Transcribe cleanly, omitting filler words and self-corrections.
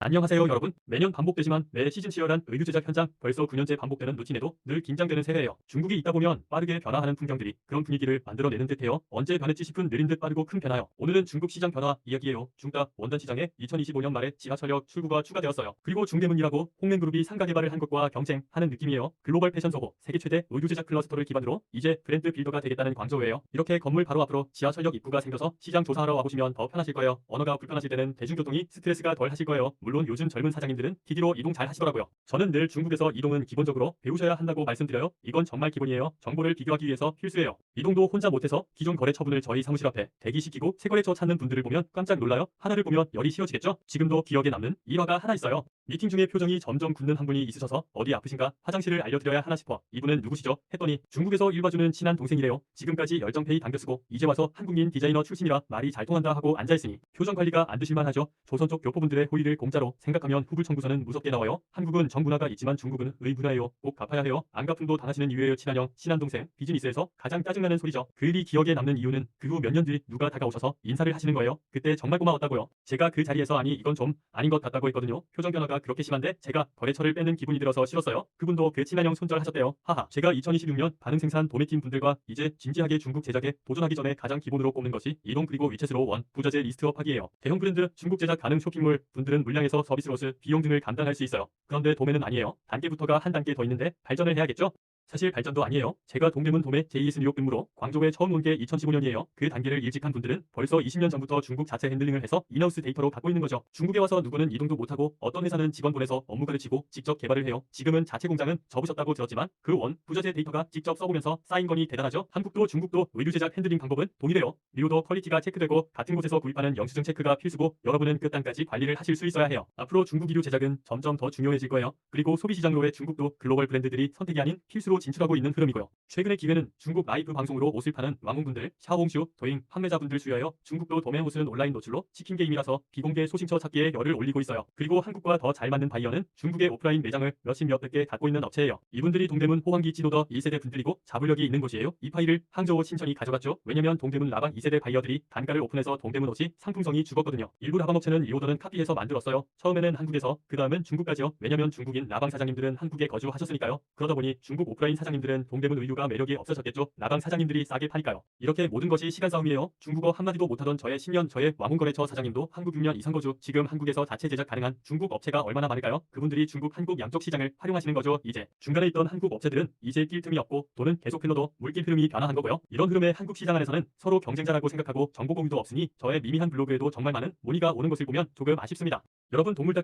안녕하세요 여러분. 매년 반복되지만 매 시즌 치열한 의류 제작 현장, 벌써 9년째 반복되는 루틴에도 늘 긴장되는 새해예요. 중국이 있다 보면 빠르게 변화하는 풍경들이 그런 분위기를 만들어내는 듯해요. 언제 변했지 싶은 느린 듯 빠르고 큰 변화요. 오늘은 중국 시장 변화 이야기예요. 중다 원단 시장에 2025년 말에 지하철역 출구가 추가되었어요. 그리고 중대문이라고 홍맨그룹이 상가 개발을 한 것과 경쟁하는 느낌이에요. 글로벌 패션 소고, 세계 최대 의류 제작 클러스터를 기반으로 이제 브랜드 빌더가 되겠다는 광저우예요. 이렇게 건물 바로 앞으로 지하철역 입구가 생겨서 시장 조사하러 와보시면 더 편하실 거예요. 언어가 불편하실 때는 대중교통이 스트레스가 덜 하실 거예요. 물론 요즘 젊은 사장님들은 TD로 이동 잘 하시더라고요. 저는 늘 중국에서 이동은 기본적으로 배우셔야 한다고 말씀드려요. 이건 정말 기본이에요. 정보를 비교하기 위해서 필수예요. 이동도 혼자 못해서 기존 거래 처분을 저희 사무실 앞에 대기시키고 새 거래처 찾는 분들을 보면 깜짝 놀라요. 하나를 보면 열이 식어지겠죠? 지금도 기억에 남는 일화가 하나 있어요. 미팅 중에 표정이 점점 굳는 한 분이 있으셔서 어디 아프신가 화장실을 알려드려야 하나 싶어 이분은 누구시죠? 했더니 중국에서 일 봐주는 친한 동생이래요. 지금까지 열정페이 당겨 쓰고 이제 와서 한국인 디자이너 출신이라 말이 잘 통한다 하고 앉아있으니 표정 관리가 안 되실만 하죠. 조선 쪽 교포분들의 호의를 공짜로 생각하면 후불 청구서는 무섭게 나와요. 한국은 정문화가 있지만 중국은 의 문화예요. 꼭 갚아야 해요. 안갚음도 당하시는 이유예요. 친한형, 친한 동생, 비즈니스에서 가장 짜증나는 소리죠. 그 일이 기억에 남는 이유는 그 후 몇 년 뒤 누가 다가오셔서 인사를 하시는 거예요. 그때 정말 고마웠다고요. 제가 그 자리에서 아니 이건 좀 아닌 것 같다고 했거든요. 표정 변화가 그렇게 심한데 제가 거래처를 뺏는 기분이 들어서 싫었어요. 그분도 그 친한형 손절하셨대요. 하하. 제가 2026년 반응 생산 도매팀 분들과 이제 진지하게 중국 제작에 도전하기 전에 가장 기본으로 꼽는 것이 이동 그리고 위챗으로 원 부자재 리스트업 하기예요. 대형 브랜드, 중국 제작 가능 쇼핑몰 분들은 물량에서 서비스 로스, 비용 등을 감당할 수 있어요. 그런데 도매는 아니에요. 단계부터가 한 단계 더 있는데 발전을 해야겠죠? 사실 발전도 아니에요. 제가 동대문 도매 JES 뉴욕 근무로 광저우에 처음 온 게 2015년이에요. 그 단계를 일찍한 분들은 벌써 20년 전부터 중국 자체 핸들링을 해서 인하우스 데이터로 갖고 있는 거죠. 중국에 와서 누구는 이동도 못하고 어떤 회사는 직원 보내서 업무 가르치고 직접 개발을 해요. 지금은 자체 공장은 접으셨다고 들었지만 그 원 부자재 데이터가 직접 써보면서 쌓인 거니 대단하죠. 한국도 중국도 의류 제작 핸들링 방법은 동일해요. 미료도 퀄리티가 체크되고 같은 곳에서 구입하는 영수증 체크가 필수고 여러분은 끝단까지 관리를 하실 수 있어야 해요. 앞으로 중국 의류 제작은 점점 더 중요해질 거예요. 그리고 소비 시장으로의 중국도 글로벌 브랜드들이 선택이 아닌 필수로 진출하고 있는 흐름이고요. 최근의 기회는 중국 라이브 방송으로 옷을 파는 왕홍분들, 샤오홍슈, 도잉 판매자분들 수여요. 중국도 도매 옷은 온라인 노출로 치킨 게임이라서 비공개 소싱처 찾기에 열을 올리고 있어요. 그리고 한국과 더 잘 맞는 바이어는 중국의 오프라인 매장을 몇십 몇백 개 갖고 있는 업체예요. 이분들이 동대문 호황기 찌노더 1세대 분들이고 자부력이 있는 곳이에요. 이 파일을 항저우 신천이 가져갔죠. 왜냐면 동대문 라방 2세대 바이어들이 단가를 오픈해서 동대문 옷이 상품성이 죽었거든요. 일부 라방 업체는 이 오더는 카피해서 만들었어요. 처음에는 한국에서, 그 다음은 중국까지요. 왜냐면 중국인 라방 사장님들은 한국에 거주하셨으니까요. 그러다 보니 중국 오프라인 사장님들은 동대문 의류가 매력이 없어졌겠죠. 라방 사장님들이 싸게 파니까요. 이렇게 모든 것이 시간 싸움이에요. 중국어 한마디도 못하던 저의 10년 저의 왕홍거래처 사장님도 한국 6년 이상 거주, 지금 한국에서 자체 제작 가능한 중국 업체가 얼마나 많을까요? 그분들이 중국 한국 양쪽 시장을 활용하시는 거죠. 이제 중간에 있던 한국 업체들은 이제 낄 틈이 없고 돈은 계속 흘러도 물길 흐름이 변화한 거고요. 이런 흐름에 한국 시장 안에서는 서로 경쟁자라고 생각하고 정보 공유도 없으니 저의 미미한 블로그에도 정말 많은 문의가 오는 것을 보면 조금 아쉽습니다. 여러분 동물 다큐